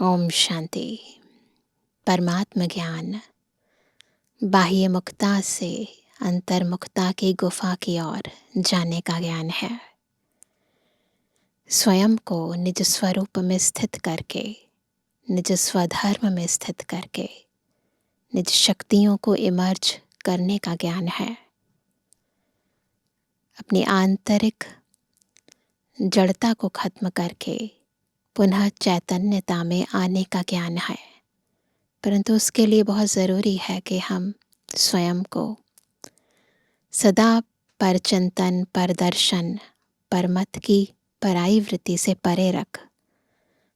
ओम शांति। परमात्म ज्ञान बाह्य मुक्ता से अंतर्मुक्ता की गुफा की ओर जाने का ज्ञान है। स्वयं को निज स्वरूप में स्थित करके, निज स्वधर्म में स्थित करके, निज शक्तियों को इमर्ज करने का ज्ञान है। अपनी आंतरिक जड़ता को खत्म करके पुनः चैतन्यता में आने का ज्ञान है। परंतु उसके लिए बहुत ज़रूरी है कि हम स्वयं को सदा परचिंतन, परदर्शन, परमत की पराई वृत्ति से परे रख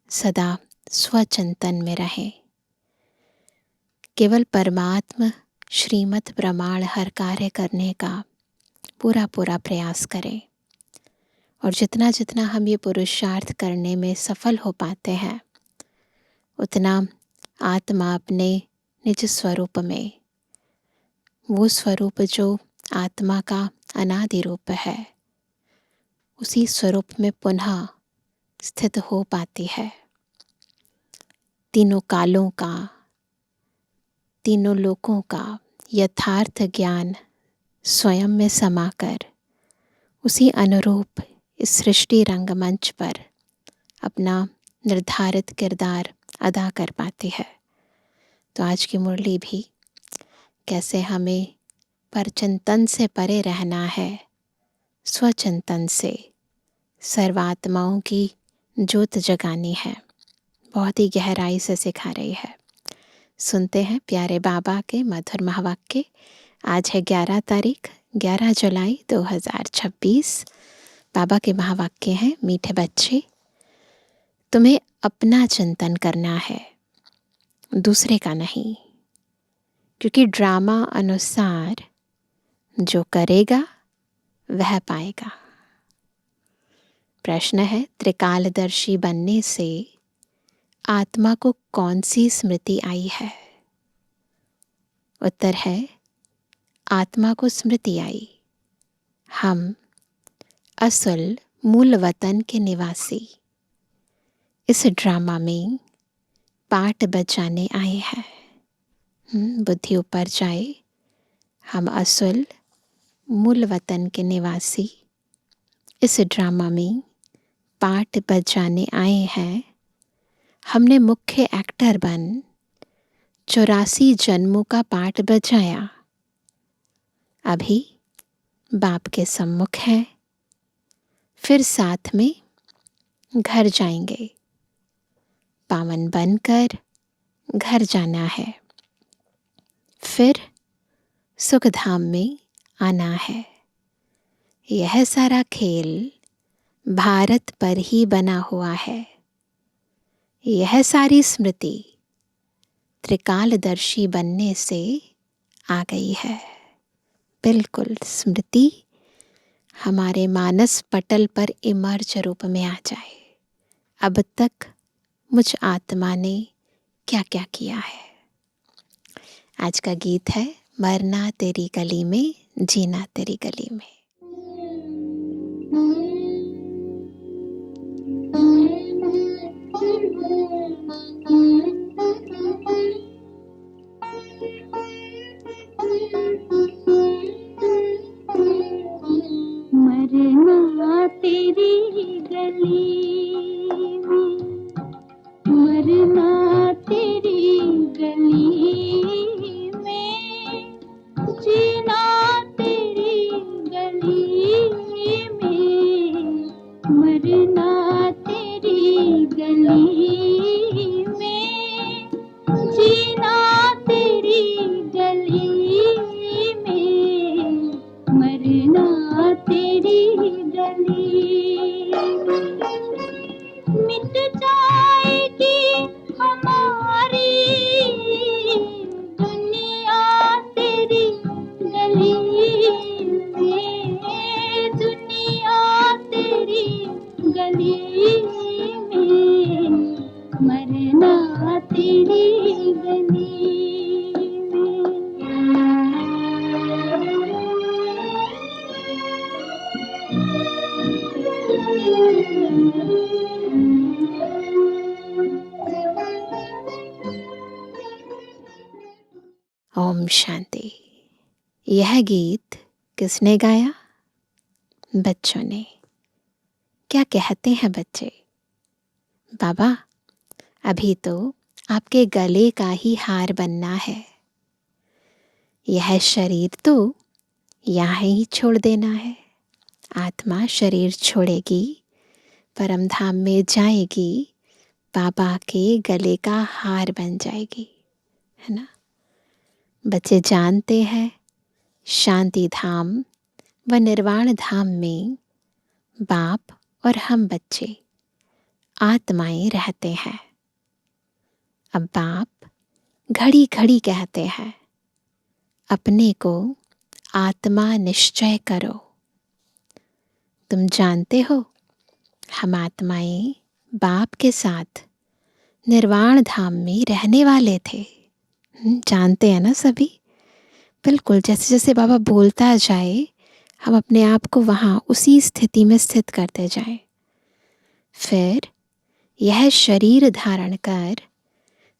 सदा स्वचिंतन में रहें। केवल परमात्म श्रीमत प्रमाण हर कार्य करने का पूरा प्रयास करें। और जितना जितना हम ये पुरुषार्थ करने में सफल हो पाते हैं, उतना आत्मा अपने निज स्वरूप में, वो स्वरूप जो आत्मा का अनादि रूप है, उसी स्वरूप में पुनः स्थित हो पाती है। तीनों कालों का, तीनों लोकों का यथार्थ ज्ञान स्वयं में समाकर उसी अनुरूप इस सृष्टि रंगमंच पर अपना निर्धारित किरदार अदा कर पाती है। तो आज की मुरली भी कैसे हमें परचिंतन से परे रहना है, स्वचिंतन से सर्वात्माओं की ज्योत जगानी है, बहुत ही गहराई से सिखा रही है। सुनते हैं प्यारे बाबा के मधुर महावाक्य। आज है 11 तारीख, 11 जुलाई 2026। बाबा के महावाक्य हैं, मीठे बच्चे, तुम्हें अपना चिंतन करना है, दूसरे का नहीं। क्योंकि ड्रामा अनुसार जो करेगा वह पाएगा। प्रश्न है, त्रिकालदर्शी बनने से आत्मा को कौन सी स्मृति आई है? उत्तर है, आत्मा को स्मृति आई, हम असल मूल वतन के निवासी इस ड्रामा में पार्ट बजाने आए हैं। बुद्धि ऊपर जाए, हम असल मूल वतन के निवासी इस ड्रामा में पार्ट बजाने आए हैं। हमने मुख्य एक्टर बन 84 जन्मों का पार्ट बजाया। अभी बाप के सम्मुख हैं, फिर साथ में घर जाएंगे। पावन बनकर घर जाना है, फिर सुखधाम में आना है। यह सारा खेल भारत पर ही बना हुआ है। यह सारी स्मृति त्रिकालदर्शी बनने से आ गई है। बिल्कुल स्मृति हमारे मानस पटल पर इमर्ज रूप में आ जाए। अब तक मुझ आत्मा ने क्या क्या किया है। आज का गीत है, मरना तेरी गली में, जीना तेरी गली में। मरना तेरी गली में, मरना तेरी गली में, जीना तेरी गली में, मरना तेरी गली में, जीना तेरी गली में, मरना तेरी गली में। मिट जाएगी हमारी दुनिया तेरी गली में, दुनिया तेरी गली में, मरना तेरी गली में। ओम शांति। यह गीत किसने गाया? बच्चों ने। क्या कहते हैं बच्चे? बाबा, अभी तो आपके गले का ही हार बनना है। यह शरीर तो यहाँ ही छोड़ देना है। आत्मा शरीर छोड़ेगी, परम धाम में जाएगी, बाबा के गले का हार बन जाएगी, है ना। बच्चे जानते हैं शांति धाम व निर्वाण धाम में बाप और हम बच्चे आत्माएं रहते हैं। अब बाप घड़ी घड़ी कहते हैं, अपने को आत्मा निश्चय करो। तुम जानते हो, हम आत्माएं बाप के साथ निर्वाण धाम में रहने वाले थे। जानते हैं ना सभी? बिल्कुल, जैसे जैसे बाबा बोलता जाए, हम अपने आप को वहाँ उसी स्थिति में स्थित करते जाएं। फिर यह शरीर धारण कर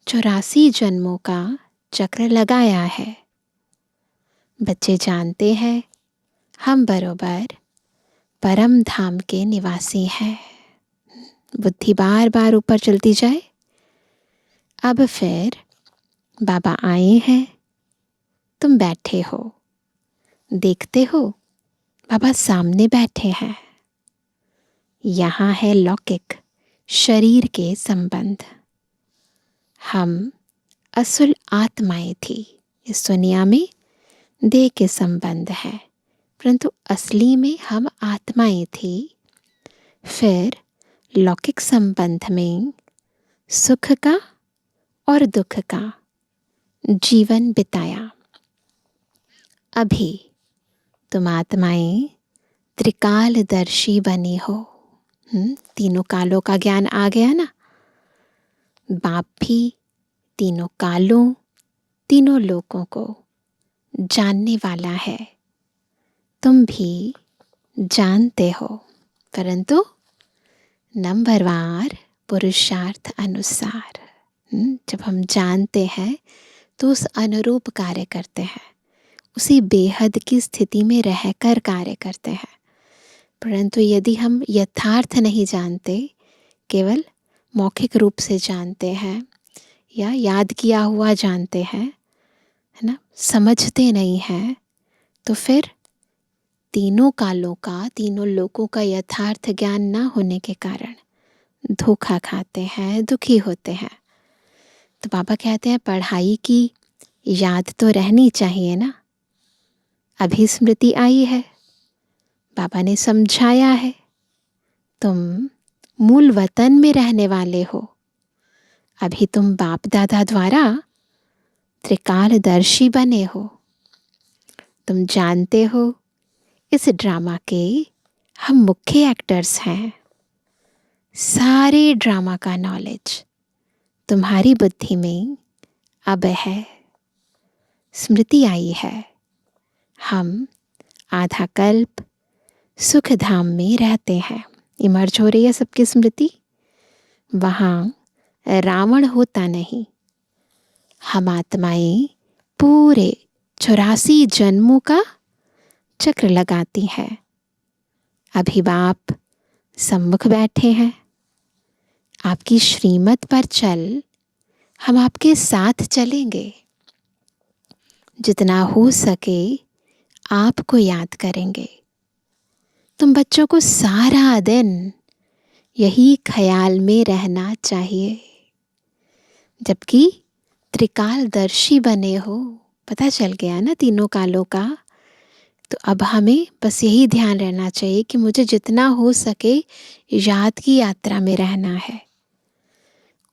84 जन्मों का चक्र लगाया है। बच्चे जानते हैं, हम बरोबर परम धाम के निवासी हैं। बुद्धि बार बार ऊपर चलती जाए। अब फिर बाबा आए हैं, तुम बैठे हो, देखते हो बाबा सामने बैठे हैं। यहाँ है लौकिक शरीर के संबंध। हम असुल आत्माएं थी। इस दुनिया में देह के संबंध है, परंतु असली में हम आत्माएं थी। फिर लौकिक संबंध में सुख का और दुख का जीवन बिताया। अभी तुम आत्माएं त्रिकालदर्शी बनी हो। तीनों कालों का ज्ञान आ गया ना। बाप भी तीनों कालों, तीनों लोकों को जानने वाला है। तुम भी जानते हो, परंतु नंबरवार पुरुषार्थ अनुसार। जब हम जानते हैं तो उस अनुरूप कार्य करते हैं, उसी बेहद की स्थिति में रहकर कार्य करते हैं। परंतु यदि हम यथार्थ नहीं जानते, केवल मौखिक रूप से जानते हैं या याद किया हुआ जानते हैं, है ना, समझते नहीं हैं, तो फिर तीनों कालों का, तीनों लोकों का यथार्थ ज्ञान ना होने के कारण धोखा खाते हैं, दुखी होते हैं। तो बाबा कहते हैं, पढ़ाई की याद तो रहनी चाहिए ना। अभी स्मृति आई है, बाबा ने समझाया है, तुम मूल वतन में रहने वाले हो। अभी तुम बाप दादा द्वारा त्रिकालदर्शी बने हो। तुम जानते हो, इस ड्रामा के हम मुख्य एक्टर्स हैं। सारे ड्रामा का नॉलेज तुम्हारी बुद्धि में अब है। स्मृति आई है, हम आधा कल्प सुख धाम में रहते हैं। इमर्ज हो रही है सबकी स्मृति। वहाँ रावण होता नहीं। हम आत्माएं पूरे 84 जन्मों का चक्र लगाती हैं। अभी बाप सम्मुख बैठे हैं। आपकी श्रीमत पर चल, हम आपके साथ चलेंगे। जितना हो सके आपको याद करेंगे। तुम बच्चों को सारा दिन यही ख्याल में रहना चाहिए। जबकि त्रिकालदर्शी बने हो, पता चल गया ना तीनों कालों का। तो अब हमें बस यही ध्यान रहना चाहिए कि मुझे जितना हो सके याद की यात्रा में रहना है।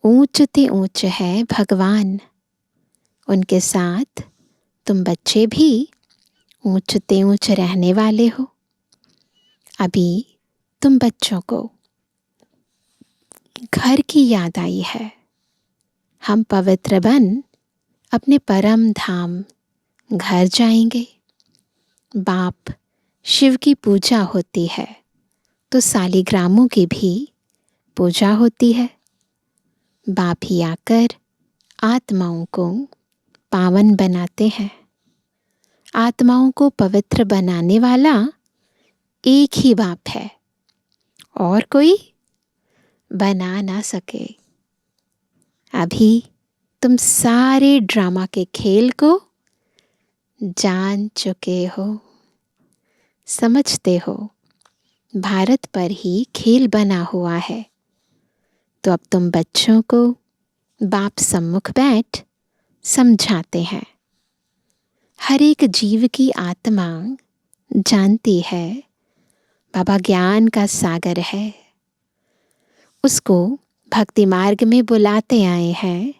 ऊंच ते ऊंच है भगवान, उनके साथ तुम बच्चे भी ऊंच ते ऊंच रहने वाले हो। अभी तुम बच्चों को घर की याद आई है। हम पवित्र बन अपने परम धाम घर जाएंगे। बाप शिव की पूजा होती है, तो सालिग्रामों की भी पूजा होती है। बाप ही आकर आत्माओं को पावन बनाते हैं। आत्माओं को पवित्र बनाने वाला एक ही बाप है और कोई बना ना सके। अभी तुम सारे ड्रामा के खेल को जान चुके हो, समझते हो भारत पर ही खेल बना हुआ है। तो अब तुम बच्चों को बाप सम्मुख बैठ समझाते हैं। हर एक जीव की आत्मा जानती है बाबा ज्ञान का सागर है। उसको भक्ति मार्ग में बुलाते आए हैं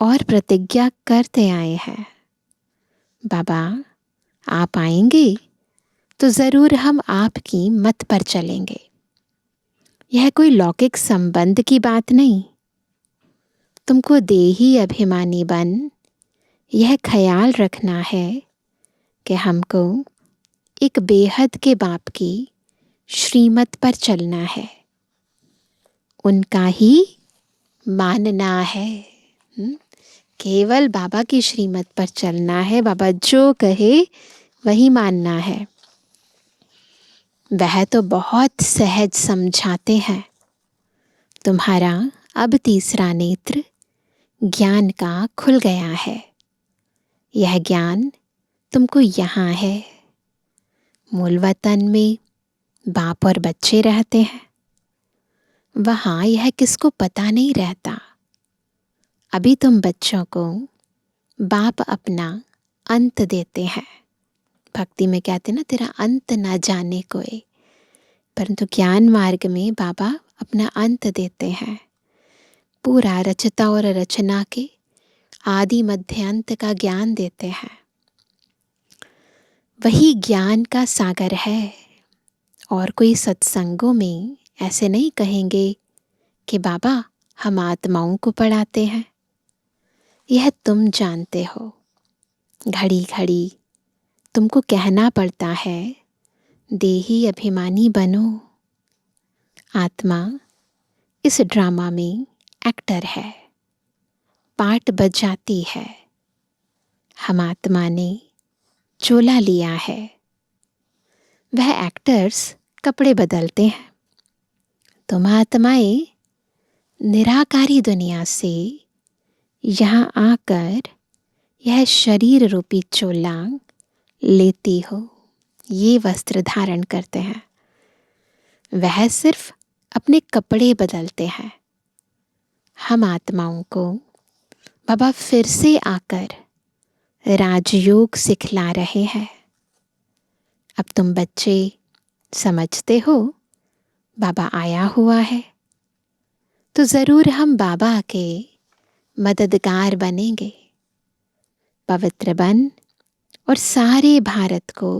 और प्रतिज्ञा करते आए हैं, बाबा आप आएंगे तो ज़रूर हम आपकी मत पर चलेंगे। यह कोई लौकिक संबंध की बात नहीं। तुमको देही अभिमानी बन यह ख्याल रखना है कि हमको एक बेहद के बाप की श्रीमत पर चलना है, उनका ही मानना है। केवल बाबा की श्रीमत पर चलना है। बाबा जो कहे वही मानना है। वह तो बहुत सहज समझाते हैं। तुम्हारा अब तीसरा नेत्र ज्ञान का खुल गया है। यह ज्ञान तुमको यहाँ है। मूल वतन में बाप और बच्चे रहते हैं, वहाँ यह किसको पता नहीं रहता। अभी तुम बच्चों को बाप अपना अंत देते हैं। भक्ति में कहते ना, तेरा अंत ना जाने कोई, परंतु ज्ञान मार्ग में बाबा अपना अंत देते हैं। पूरा रचता और रचना के आदि मध्य अंत का ज्ञान देते हैं। वही ज्ञान का सागर है। और कोई सत्संगों में ऐसे नहीं कहेंगे कि बाबा हम आत्माओं को पढ़ाते हैं। यह तुम जानते हो। घड़ी घड़ी तुमको कहना पड़ता है देही अभिमानी बनो। आत्मा इस ड्रामा में एक्टर है, पार्ट बजाती है। हम आत्मा ने चोला लिया है। वह एक्टर्स कपड़े बदलते हैं। तुम आत्माएं निराकारी दुनिया से यहाँ आकर यह शरीर रूपी चोला लेती हो, ये वस्त्र धारण करते हैं। वह सिर्फ अपने कपड़े बदलते हैं। हम आत्माओं को बाबा फिर से आकर राजयोग सिखला रहे हैं। अब तुम बच्चे समझते हो बाबा आया हुआ है, तो ज़रूर हम बाबा के मददगार बनेंगे। पवित्र बन और सारे भारत को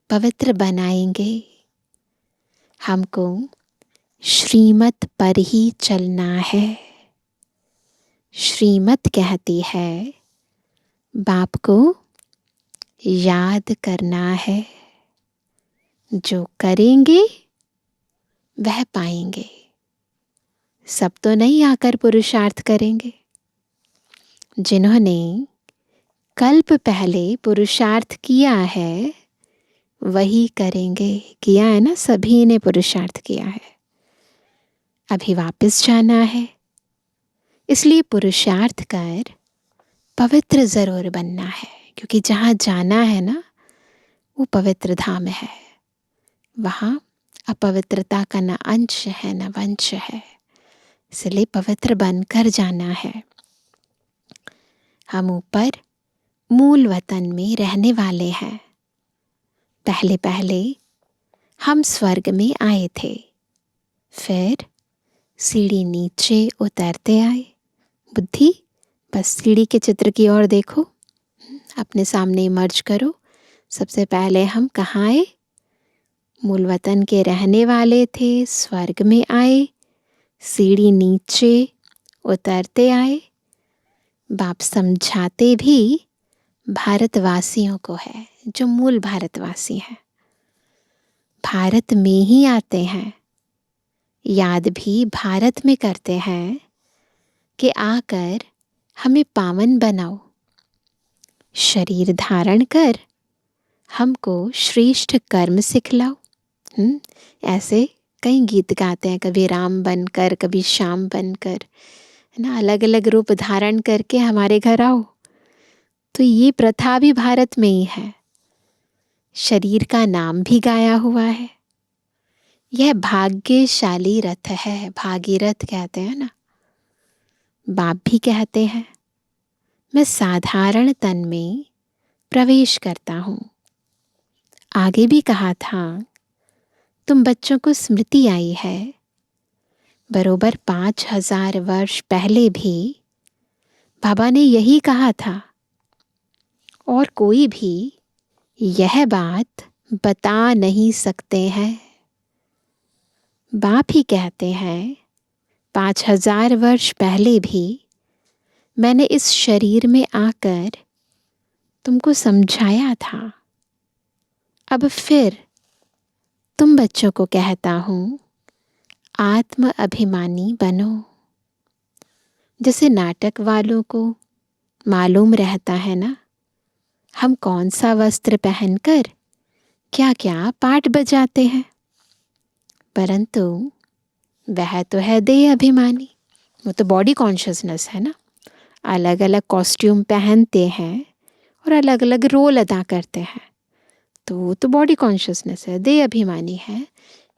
पवित्र बनाएंगे। हमको श्रीमत पर ही चलना है। श्रीमत कहती है बाप को याद करना है। जो करेंगे वह पाएंगे। सब तो नहीं आकर पुरुषार्थ करेंगे। जिन्होंने कल्प पहले पुरुषार्थ किया है वही करेंगे। किया है ना, सभी ने पुरुषार्थ किया है। अभी वापस जाना है, इसलिए पुरुषार्थ कर पवित्र ज़रूर बनना है। क्योंकि जहाँ जाना है ना, वो पवित्र धाम है। वहाँ अपवित्रता का न अंश है न वंश है। इसलिए पवित्र बनकर जाना है। हम ऊपर मूल वतन में रहने वाले हैं। पहले पहले हम स्वर्ग में आए थे, फिर सीढ़ी नीचे उतरते आए। बुद्धि बस सीढ़ी के चित्र की ओर देखो, अपने सामने मर्ज करो। सबसे पहले हम कहाँ आए? मूल वतन के रहने वाले थे, स्वर्ग में आए, सीढ़ी नीचे उतरते आए। बाप समझाते भी भारतवासियों को है, जो मूल भारतवासी हैं। भारत में ही आते हैं, याद भी भारत में करते हैं कि आकर हमें पावन बनाओ। शरीर धारण कर हमको श्रेष्ठ कर्म सिखलाओ। ऐसे कई गीत गाते हैं, कभी राम बनकर, कभी श्याम बनकर, है ना, अलग अलग रूप धारण करके हमारे घर आओ। तो ये प्रथा भी भारत में ही है। शरीर का नाम भी गाया हुआ है। यह भाग्यशाली रथ है, भागीरथ कहते हैं ना, बाप भी कहते हैं। मैं साधारण तन में प्रवेश करता हूँ। आगे भी कहा था, तुम बच्चों को स्मृति आई है, बरोबर 5000 वर्ष पहले भी बाबा ने यही कहा था, और कोई भी यह बात बता नहीं सकते हैं। बाप ही कहते हैं 5000 वर्ष पहले भी मैंने इस शरीर में आकर तुमको समझाया था। अब फिर तुम बच्चों को कहता हूँ, आत्म अभिमानी बनो। जैसे नाटक वालों को मालूम रहता है ना, हम कौन सा वस्त्र पहनकर क्या क्या पाठ बजाते हैं, परंतु वह तो है देह अभिमानी, वो तो बॉडी कॉन्शियसनेस है ना। अलग अलग कॉस्ट्यूम पहनते हैं और अलग अलग रोल अदा करते हैं, तो वो तो बॉडी कॉन्शियसनेस है, देह अभिमानी है।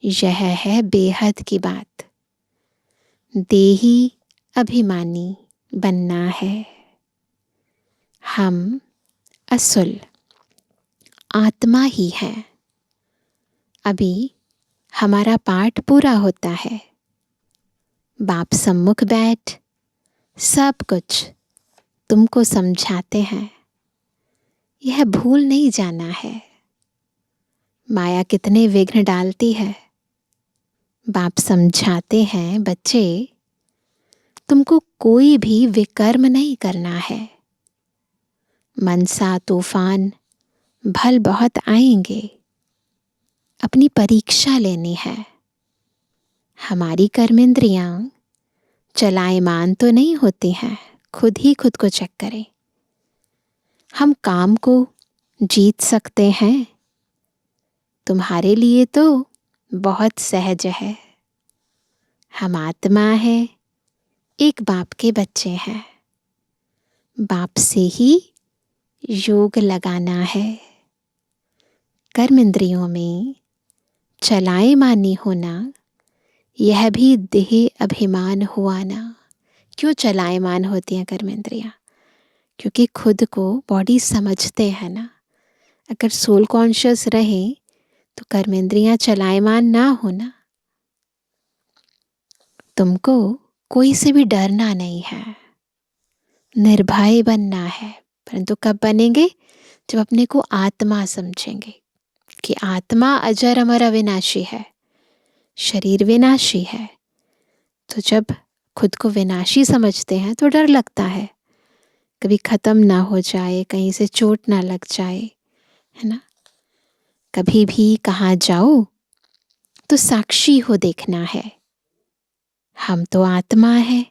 यह है बेहद की बात, देही अभिमानी बनना है। हम असुल आत्मा ही है। अभी हमारा पाठ पूरा होता है, बाप सम्मुख बैठ सब कुछ तुमको समझाते हैं। यह भूल नहीं जाना है, माया कितने विघ्न डालती है। बाप समझाते हैं, बच्चे तुमको कोई भी विकर्म नहीं करना है। मनसा तूफान भल बहुत आएंगे, अपनी परीक्षा लेनी है। हमारी कर्मेंद्रियां चलायमान तो नहीं होती हैं, खुद ही खुद को चेक करें। हम काम को जीत सकते हैं, तुम्हारे लिए तो बहुत सहज है। हम आत्मा है, एक बाप के बच्चे हैं, बाप से ही योग लगाना है। कर्म इंद्रियों में चलायमानी होना, यह भी देह अभिमान हुआ ना। क्यों चलायमान होती हैं कर्म इंद्रियां? क्योंकि खुद को बॉडी समझते हैं ना। अगर सोल कॉन्शियस रहे तो कर्मेंद्रियां चलायमान ना होना। तुमको कोई से भी डरना नहीं है, निर्भय बनना है। परंतु कब बनेंगे? जब अपने को आत्मा समझेंगे कि आत्मा अजर अमर अविनाशी है, शरीर विनाशी है। तो जब खुद को विनाशी समझते हैं तो डर लगता है, कभी खत्म ना हो जाए, कहीं से चोट ना लग जाए, है ना। कभी भी कहाँ जाओ तो साक्षी हो देखना है। हम तो आत्मा है।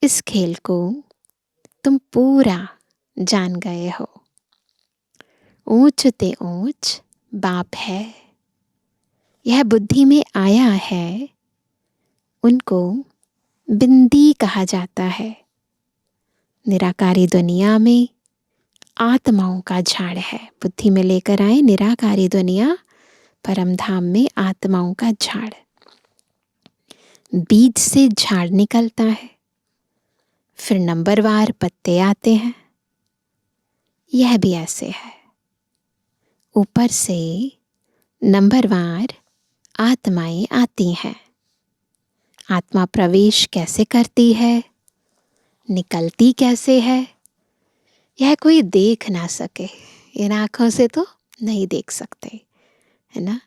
इस खेल को तुम पूरा जान गए हो। ऊंच ते ऊंच बाप है, यह बुद्धि में आया है। उनको बिंदी कहा जाता है। निराकारी दुनिया में आत्माओं का झाड़ है। बुद्धि में लेकर आए निराकारी दुनिया, परम धाम में आत्माओं का झाड़। बीज से झाड़ निकलता है, फिर नंबरवार पत्ते आते हैं। यह भी ऐसे है, ऊपर से नंबरवार आत्माएं आती हैं। आत्मा प्रवेश कैसे करती है, निकलती कैसे है, यह कोई देख ना सके। इन आँखों से तो नहीं देख सकते, है ना।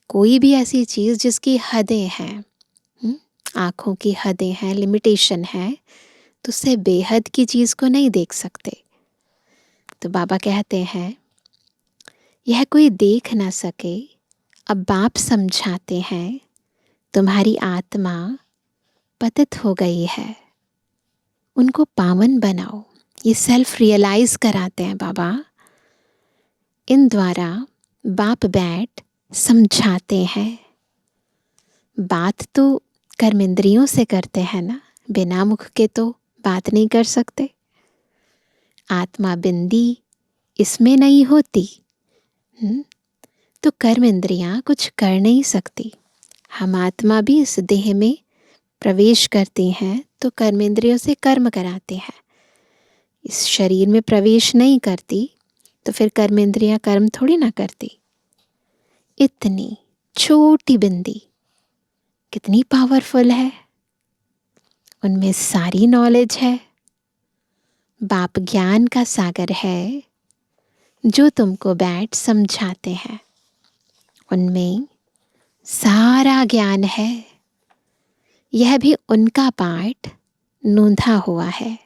कोई भी ऐसी चीज़ जिसकी हदें हैं, आँखों की हदें हैं, लिमिटेशन है, तो उससे बेहद की चीज़ को नहीं देख सकते। तो बाबा कहते हैं यह कोई देख ना सके। अब बाप समझाते हैं तुम्हारी आत्मा पतित हो गई है, उनको पावन बनाओ। ये सेल्फ रियलाइज कराते हैं बाबा। इन द्वारा बाप बैठ समझाते हैं। बात तो कर्मेंद्रियों से करते हैं ना, बिना मुख के तो बात नहीं कर सकते। आत्मा बिंदी इसमें नहीं होती तो कर्म इंद्रियां कुछ कर नहीं सकती। हम आत्मा भी इस देह में प्रवेश करती हैं तो कर्मेंद्रियों से कर्म कराते हैं। इस शरीर में प्रवेश नहीं करती तो फिर कर्मेंद्रियां कर्म थोड़ी ना करती। इतनी छोटी बिंदी कितनी पावरफुल है, उनमें सारी नॉलेज है। बाप ज्ञान का सागर है जो तुमको बैठ समझाते हैं। उनमें सारा ज्ञान है। यह भी उनका पाठ नूंधा हुआ है।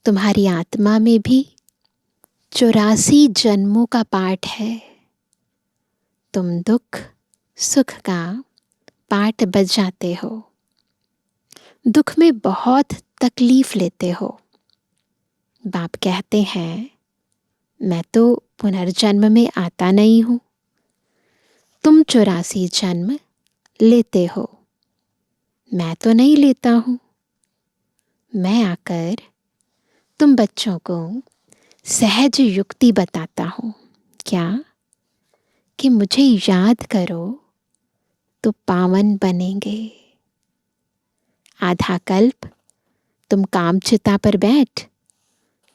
तुम्हारी आत्मा में भी 84 जन्मों का पाठ है। तुम दुख सुख का पाठ बजाते हो। दुख में बहुत तकलीफ लेते हो। बाप कहते हैं मैं तो पुनर्जन्म में आता नहीं हूं। तुम 84 जन्म लेते हो, मैं तो नहीं लेता हूं। मैं आकर तुम बच्चों को सहज युक्ति बताता हूं। क्या कि मुझे याद करो तो पावन बनेंगे। आधा कल्प तुम कामचिता पर बैठ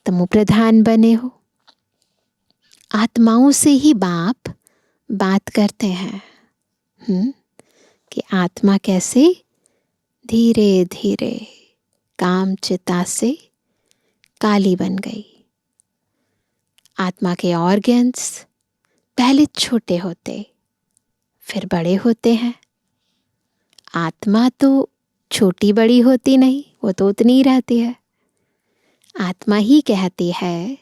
तमो प्रधान बने हो। आत्माओं से ही बाप बात करते हैं कि आत्मा कैसे धीरे धीरे कामचिता से काली बन गई। आत्मा के ऑर्गन्स पहले छोटे होते फिर बड़े होते हैं। आत्मा तो छोटी बड़ी होती नहीं, वो तो उतनी ही रहती है। आत्मा ही कहती है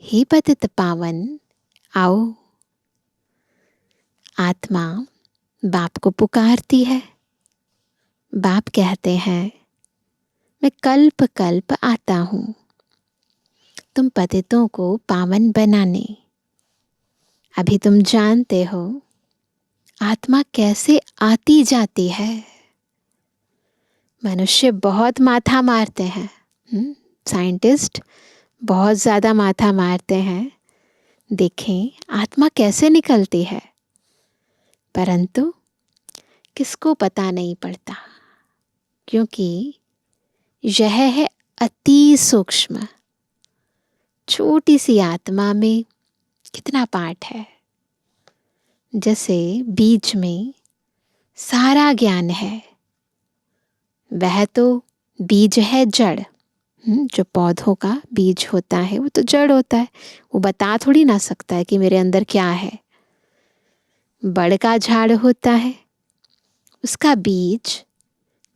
हे पतित पावन आओ। आत्मा बाप को पुकारती है। बाप कहते हैं मैं कल्प कल्प आता हूं तुम पतितों को पावन बनाने। अभी तुम जानते हो आत्मा कैसे आती जाती है। मनुष्य बहुत माथा मारते हैं, साइंटिस्ट बहुत ज़्यादा माथा मारते हैं, देखें आत्मा कैसे निकलती है, परंतु किसको पता नहीं पड़ता, क्योंकि यह है अति सूक्ष्म। छोटी सी आत्मा में कितना पाठ है। जैसे बीज में सारा ज्ञान है, वह तो बीज है जड़। जो पौधों का बीज होता है वो तो जड़ होता है, वो बता थोड़ी ना सकता है कि मेरे अंदर क्या है। बड़ का झाड़ होता है, उसका बीज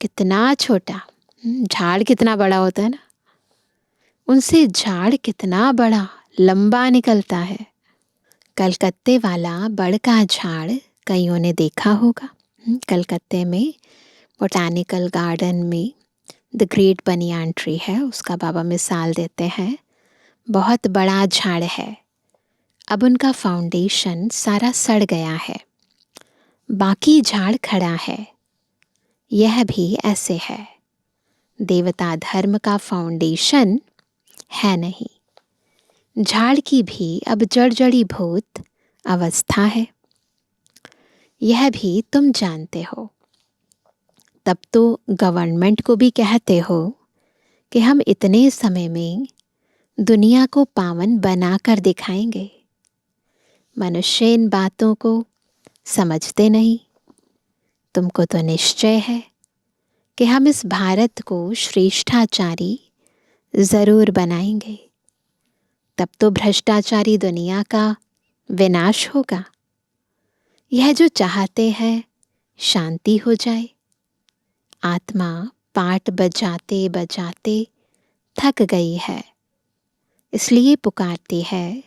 कितना छोटा, झाड़ कितना बड़ा होता है ना, उनसे झाड़ कितना बड़ा लंबा निकलता है। कलकत्ते वाला बड़ का झाड़ कईयों ने देखा होगा। कलकत्ते में बोटानिकल गार्डन में द ग्रेट बनियान ट्री है, उसका बाबा मिसाल देते हैं। बहुत बड़ा झाड़ है, अब उनका फाउंडेशन सारा सड़ गया है, बाकी झाड़ खड़ा है। यह भी ऐसे है, देवता धर्म का फाउंडेशन है नहीं, झाड़ की भी अब जड़ी भूत अवस्था है। यह भी तुम जानते हो। तब तो गवर्नमेंट को भी कहते हो कि हम इतने समय में दुनिया को पावन बनाकर दिखाएंगे। मनुष्य इन बातों को समझते नहीं। तुमको तो निश्चय है कि हम इस भारत को श्रेष्ठाचारी जरूर बनाएंगे। तब तो भ्रष्टाचारी दुनिया का विनाश होगा। यह जो चाहते हैं शांति हो जाए। आत्मा पाठ बजाते बजाते थक गई है, इसलिए पुकारती है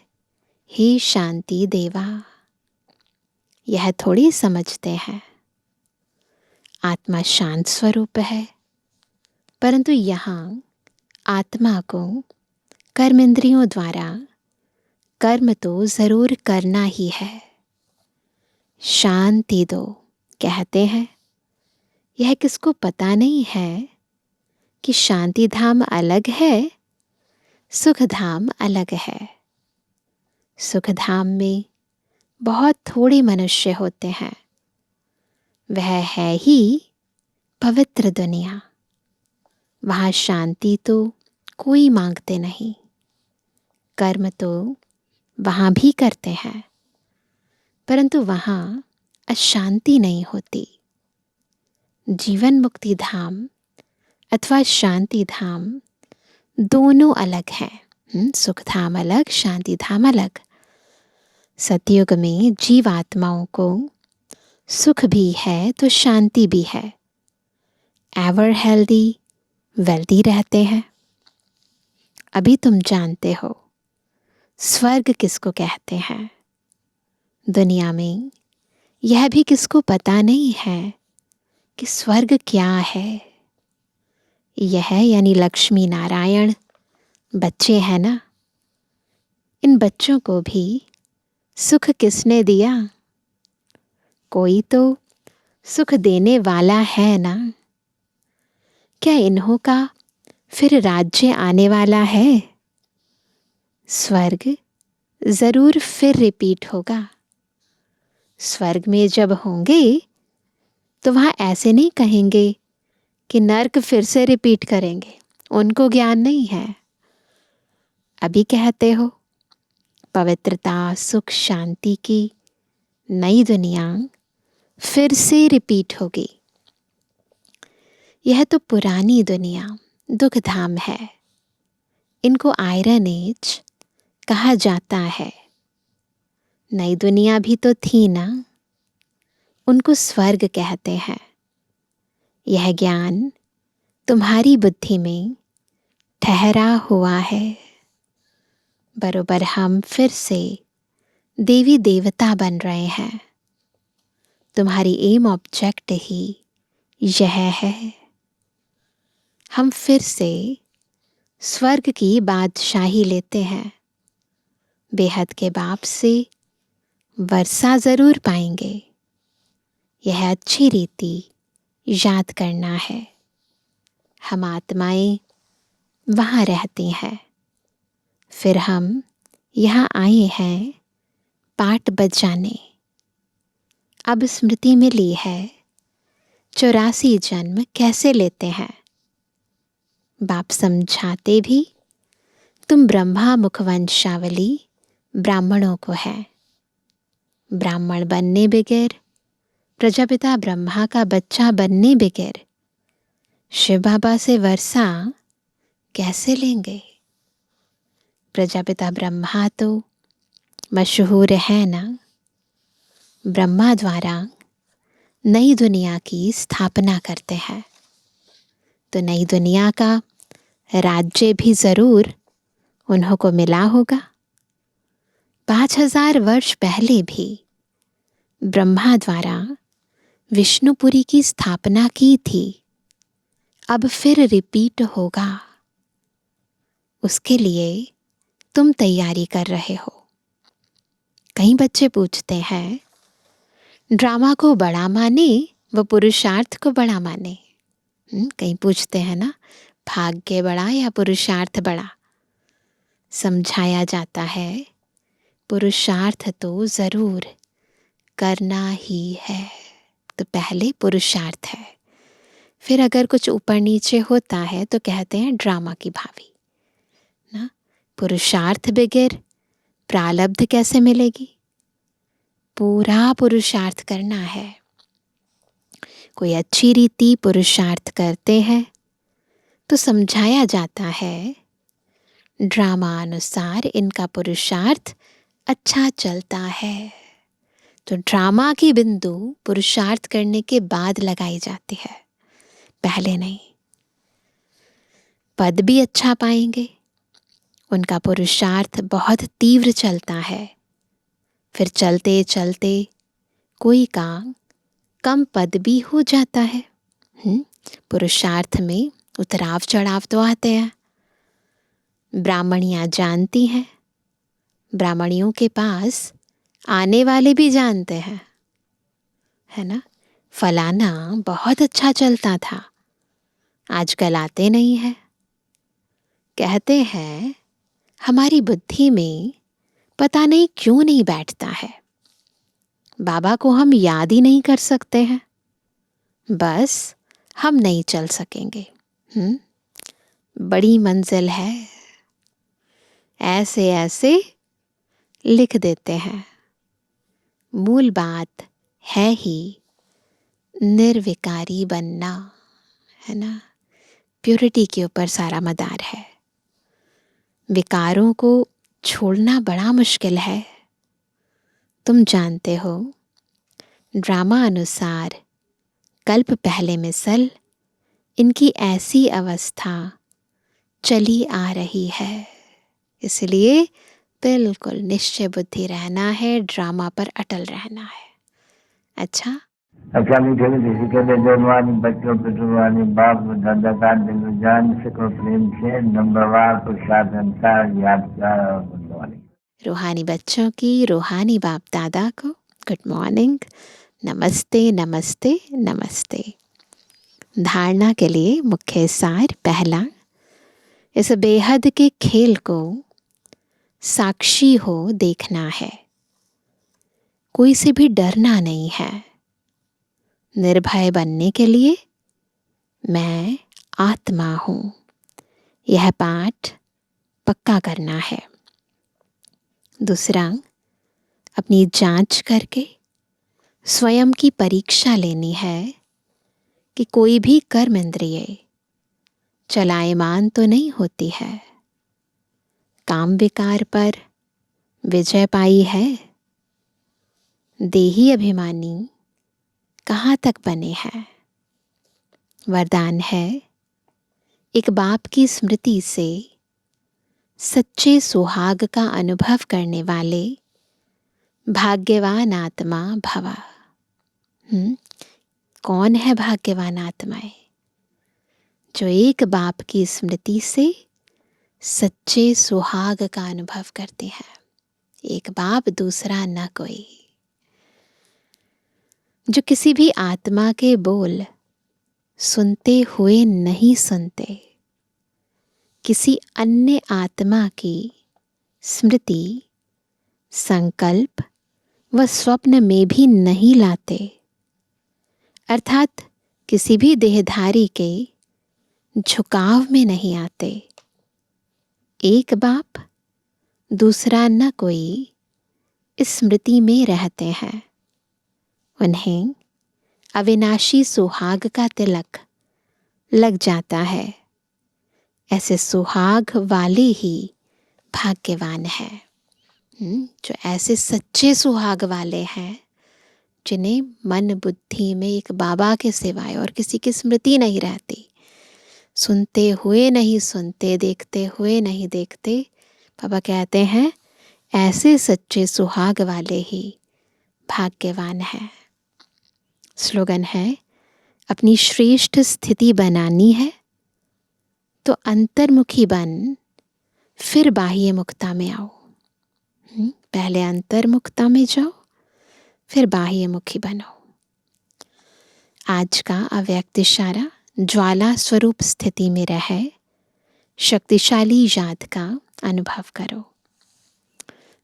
हे शांति देवा। यह थोड़ी समझते हैं आत्मा शांत स्वरूप है, परंतु यहाँ आत्मा को कर्मेंद्रियों द्वारा कर्म तो जरूर करना ही है। शांति दो कहते हैं। यह किसको पता नहीं है कि शांति धाम अलग है, सुख धाम अलग है। सुख धाम में बहुत थोड़े मनुष्य होते हैं। वह है ही पवित्र दुनिया। वहाँ शांति तो कोई मांगते नहीं। कर्म तो वहाँ भी करते हैं, परंतु वहाँ अशांति नहीं होती। जीवन मुक्ति धाम अथवा शांति धाम दोनों अलग हैं। सुख धाम अलग, शांति धाम अलग। सतयुग में जीवात्माओं को सुख भी है तो शांति भी है। एवर हेल्दी, वेल्दी रहते हैं। अभी तुम जानते हो स्वर्ग किसको कहते हैं। दुनिया में यह भी किसको पता नहीं है कि स्वर्ग क्या है। यह यानी लक्ष्मी नारायण बच्चे हैं ना, इन बच्चों को भी सुख किसने दिया। कोई तो सुख देने वाला है ना। क्या इन्हों का फिर राज्य आने वाला है। स्वर्ग जरूर फिर रिपीट होगा। स्वर्ग में जब होंगे तो वहां ऐसे नहीं कहेंगे कि नर्क फिर से रिपीट करेंगे। उनको ज्ञान नहीं है। अभी कहते हो पवित्रता, सुख, शांति की नई दुनिया फिर से रिपीट होगी। यह तो पुरानी दुनिया दुख धाम है। इनको आयरन एज कहा जाता है। नई दुनिया भी तो थी ना, उनको स्वर्ग कहते हैं। यह ज्ञान तुम्हारी बुद्धि में ठहरा हुआ है। बरोबर हम फिर से देवी देवता बन रहे हैं। तुम्हारी एम ऑब्जेक्ट ही यह है। हम फिर से स्वर्ग की बादशाही लेते हैं। बेहद के बाप से वर्षा जरूर पाएंगे। यह अच्छी रीति याद करना है। हम आत्माएं वहाँ रहती हैं। फिर हम यहाँ आए हैं पाठ बजाने। अब स्मृति मिली है 84 जन्म कैसे लेते हैं। बाप समझाते भी तुम ब्रह्मा मुखवंशावली ब्राह्मणों को है। ब्राह्मण बनने बगैर, प्रजापिता ब्रह्मा का बच्चा बनने बगैर शिव बाबा से वर्षा कैसे लेंगे। प्रजापिता ब्रह्मा तो मशहूर है ना। ब्रह्मा द्वारा नई दुनिया की स्थापना करते हैं, तो नई दुनिया का राज्य भी जरूर उन्हों को मिला होगा। 5000 वर्ष पहले भी ब्रह्मा द्वारा विष्णुपुरी की स्थापना की थी। अब फिर रिपीट होगा। उसके लिए तुम तैयारी कर रहे हो। कई बच्चे पूछते हैं ड्रामा को बड़ा माने व पुरुषार्थ को बड़ा माने। कहीं पूछते हैं ना भाग्य बड़ा या पुरुषार्थ बड़ा। समझाया जाता है पुरुषार्थ तो जरूर करना ही है। तो पहले पुरुषार्थ है, फिर अगर कुछ ऊपर नीचे होता है तो कहते हैं ड्रामा की भावी ना। पुरुषार्थ बगैर प्रारब्ध कैसे मिलेगी। पूरा पुरुषार्थ करना है। कोई अच्छी रीति पुरुषार्थ करते हैं तो समझाया जाता है ड्रामा अनुसार इनका पुरुषार्थ अच्छा चलता है। तो ड्रामा की बिंदु पुरुषार्थ करने के बाद लगाई जाती है, पहले नहीं। पद भी अच्छा पाएंगे। उनका पुरुषार्थ बहुत तीव्र चलता है। फिर चलते चलते कोई का कम पद भी हो जाता है। पुरुषार्थ में उतराव चढ़ाव तो आते हैं। ब्राह्मणियाँ जानती हैं, ब्राह्मणियों के पास आने वाले भी जानते हैं, है ना। फलाना बहुत अच्छा चलता था, आजकल आते नहीं है। कहते हैं हमारी बुद्धि में पता नहीं क्यों नहीं बैठता है, बाबा को हम याद ही नहीं कर सकते हैं, बस हम नहीं चल सकेंगे। बड़ी मंजिल है, ऐसे ऐसे लिख देते हैं। मूल बात है ही निर्विकारी बनना, है ना। प्योरिटी के ऊपर सारा मदार है। विकारों को छोड़ना बड़ा मुश्किल है। तुम जानते हो, ड्रामा अनुसार कल्प पहले मिसल इनकी ऐसी अवस्था चली आ रही है। इसलिए बिल्कुल निश्चय बुद्धि रहना है, ड्रामा पर अटल रहना है। अच्छा मीठे मीठे कहते जवानी बच्चों पे जुबानी बाप दादा का दिल जान सको प्रेम से नंबरवार प्रसाद अनुसार यादगार और गुणवानी। रूहानी बच्चों की रूहानी बाप दादा को गुड मॉर्निंग, नमस्ते नमस्ते नमस्ते। धारणा के लिए मुख्य सार। पहला, इस बेहद के खेल को साक्षी हो देखना है, कोई से भी डरना नहीं है। निर्भय बनने के लिए मैं आत्मा हूँ, यह पाठ पक्का करना है। दूसरा, अपनी जांच करके स्वयं की परीक्षा लेनी है कि कोई भी कर्म इंद्रिय चलायमान तो नहीं होती है, काम विकार पर विजय पाई है। देही अभिमानी कहाँ तक बने हैं। वरदान है, एक बाप की स्मृति से सच्चे सुहाग का अनुभव करने वाले भाग्यवान आत्मा भवा। कौन है भाग्यवान आत्माएं? जो एक बाप की स्मृति से सच्चे सुहाग का अनुभव करते हैं। एक बाप दूसरा न कोई। जो किसी भी आत्मा के बोल सुनते हुए नहीं सुनते, किसी अन्य आत्मा की स्मृति संकल्प व स्वप्न में भी नहीं लाते, अर्थात किसी भी देहधारी के झुकाव में नहीं आते। एक बाप दूसरा न कोई इस स्मृति में रहते हैं। उन्हें अविनाशी सुहाग का तिलक लग जाता है। ऐसे सुहाग वाले ही भाग्यवान हैं। जो ऐसे सच्चे सुहाग वाले हैं, जिन्हें मन बुद्धि में एक बाबा के सिवाय और किसी की स्मृति नहीं रहती, सुनते हुए नहीं सुनते, देखते हुए नहीं देखते। बाबा कहते हैं ऐसे सच्चे सुहाग वाले ही भाग्यवान हैं। स्लोगन है, अपनी श्रेष्ठ स्थिति बनानी है तो अंतर्मुखी बन फिर बाह्य मुक्ता में आओ। पहले अंतर्मुक्ता में जाओ, फिर बाह्य मुखी बनो। आज का अव्यक्त इशारा, ज्वाला स्वरूप स्थिति में रहे शक्तिशाली याद का अनुभव करो।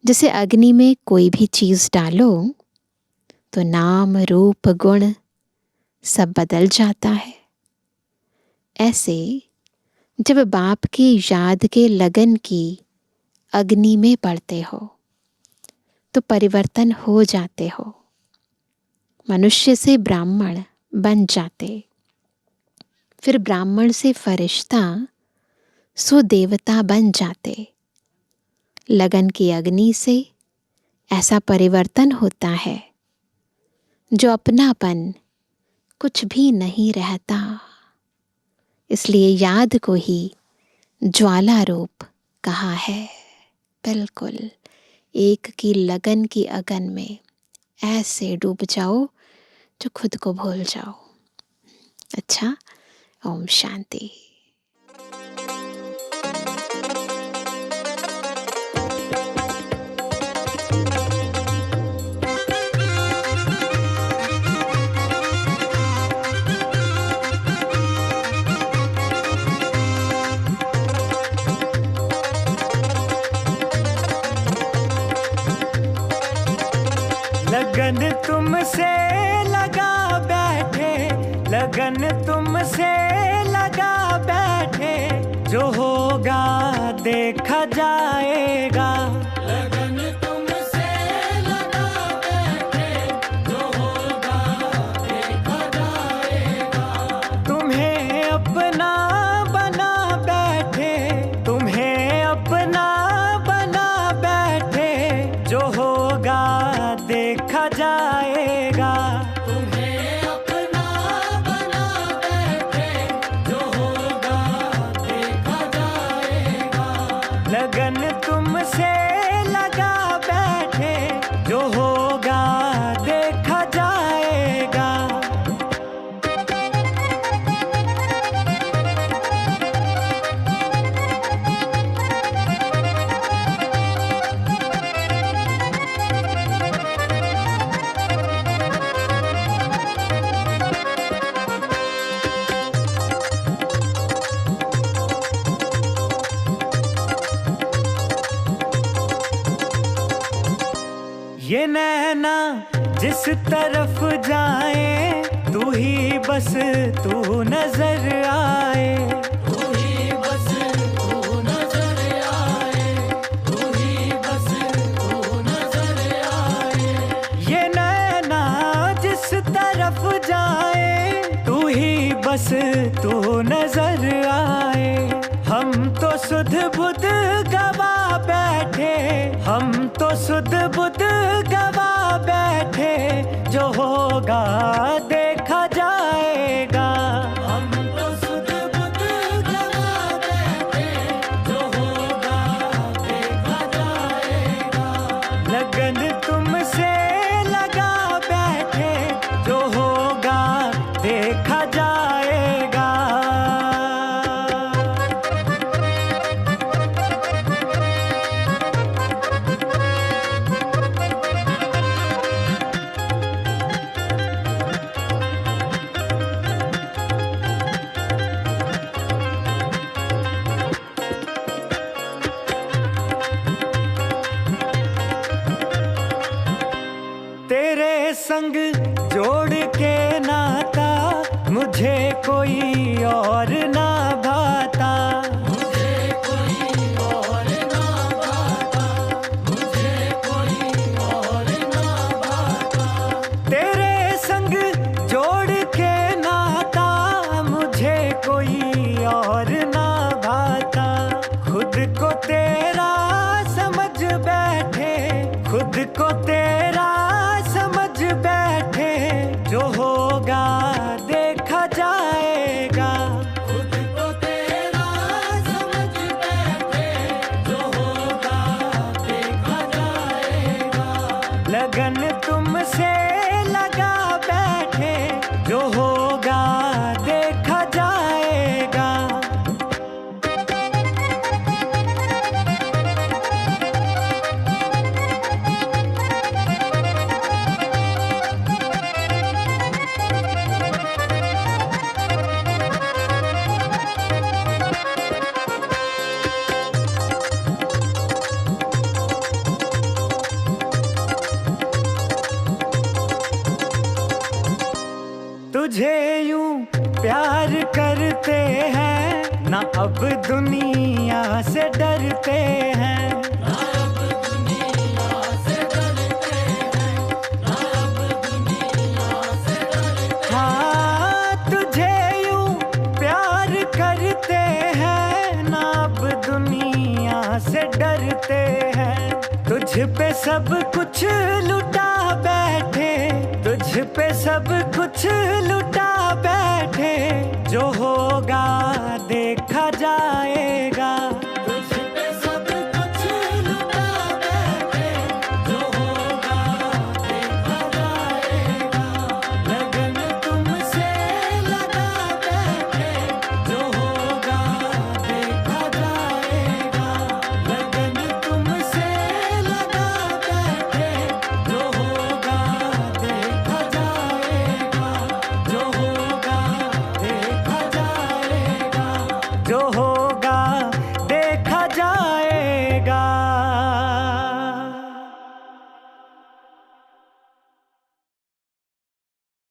जैसे अग्नि में कोई भी चीज डालो तो नाम रूप गुण सब बदल जाता है। ऐसे जब बाप की याद के लगन की अग्नि में पड़ते हो तो परिवर्तन हो जाते हो। मनुष्य से ब्राह्मण बन जाते, फिर ब्राह्मण से फरिश्ता सो देवता बन जाते। लगन की अग्नि से ऐसा परिवर्तन होता है जो अपनापन कुछ भी नहीं रहता। इसलिए याद को ही ज्वाला रूप कहा है। बिल्कुल एक की लगन की अगन में ऐसे डूब जाओ जो खुद को भूल जाओ। अच्छा, ओम शांति। तुमसे लगा बैठे, लगन तुमसे लगा बैठे, जो होगा देखा जाएगा। लगन तुमसे लगा बैठे, जो होगा देखा जाएगा। तुम्हें अपना बना बैठे, तुम्हें अपना बना बैठे, जो होगा देखा जाएगा। तुम्हें अपना बना बैठे, जो होगा देखा जाएगा। लगन तुमसे लगा बैठे, जो होगा देखा जाएगा। ये नैना जिस तरफ जाए, तू ही बस तू नजर आए। तू ही बस तू नजर आए, तू ही बस तू नजर आए। ये नैना जिस तरफ जाए, तू ही बस तू नजर आए। हम तो सुध बुध गवा बैठे, हम तो सुध बुध गवा बैठे, जो होगा देखा जाएगा। हम तो सुध बुध गवा बैठे, जो होगा देखा जाएगा। लगन तुमसे लगा बैठे, जो होगा देखा जाएगा। तेरे संग जोड़ के नाता, मुझे कोई और ना भाता। मुझे कोई और ना भाता, मुझे कोई और ना भाता। तेरे संग जोड़ के नाता, मुझे कोई और ना भाता। खुद को तेरा समझ बैठे, खुद को तेरा समझ बैठे, जो होगा देखा जाएगा। खुद को तेरा समझ बैठे, जो होगा देखा जाएगा। लगन तुमसे लगा बैठे, जो होगा देखा जाएगा। तुझे यूं प्यार करते हैं, ना अब दुनिया से डरते हैं। ना अब दुनिया से डरते हैं, ना अब दुनिया से डरते हैं। हाँ, तुझे यूं प्यार करते हैं, ना अब दुनिया से डरते हैं। तुझ पे सब कुछ लुटा बैठे, तुझ पे सब कुछ लुटा बैठे, जो होगा देखा जाए।